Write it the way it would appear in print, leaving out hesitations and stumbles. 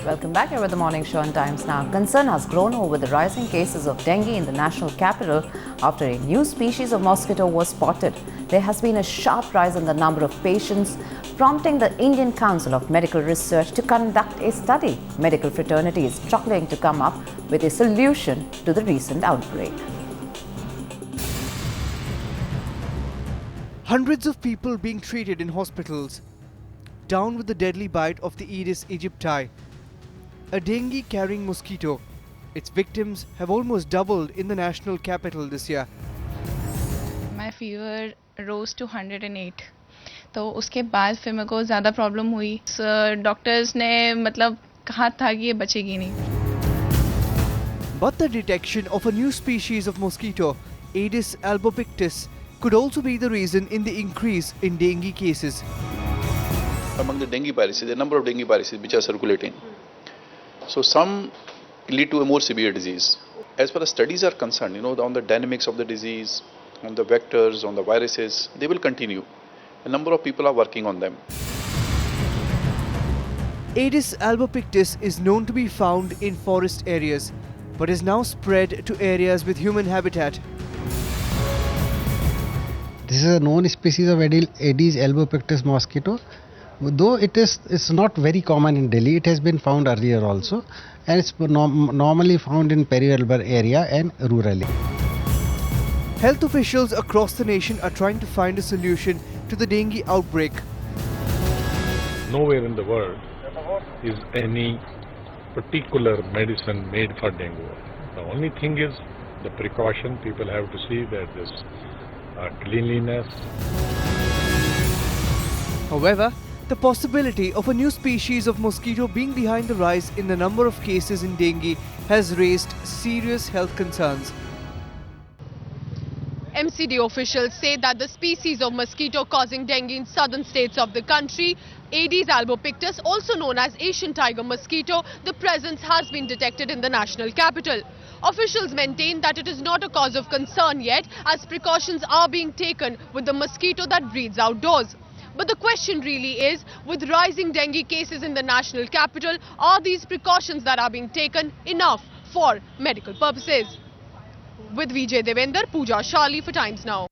Welcome back. You're with the morning show on Times Now. Concern has grown over the rising cases of dengue in the national capital after a new species of mosquito was spotted. There has been a sharp rise in the number of patients, prompting the Indian Council of Medical Research to conduct a study. Medical fraternity is struggling to come up with a solution to the recent outbreak. Hundreds of people being treated in hospitals. Down with the deadly bite of the Aedes aegypti, a dengue-carrying mosquito. Its victims have almost doubled in the national capital this year. My fever rose to 108. तो उसके बाद फिर मेरे को ज़्यादा problem हुई. Doctors ने मतलब कहा था कि ये बचेगी नहीं. But the detection of a new species of mosquito, Aedes albopictus, could also be the reason in the increase in dengue cases. Among the dengue viruses, a number of dengue viruses which are circulating. So some lead to a more severe disease. As far as studies are concerned, on the dynamics of the disease, on the vectors, on the viruses, they will continue. A number of people are working on them. Aedes albopictus is known to be found in forest areas, but is now spread to areas with human habitat. This is a known species of Aedes albopictus mosquito. Though it's not very common in Delhi, it has been found earlier also, and it's normally found in peri-urban area and rurally. Health officials across the nation are trying to find a solution to the dengue outbreak. Nowhere in the world is any particular medicine made for dengue. The only thing is the precaution people have to see that this cleanliness. However, the possibility of a new species of mosquito being behind the rise in the number of cases in dengue has raised serious health concerns. MCD officials say that the species of mosquito causing dengue in southern states of the country, Aedes albopictus, also known as Asian tiger mosquito, the presence has been detected in the national capital. Officials maintain that it is not a cause of concern yet, as precautions are being taken with the mosquito that breeds outdoors. But the question really is, with rising dengue cases in the national capital, are these precautions that are being taken enough for medical purposes? With Vijay Devender, Pooja Shali for Times Now.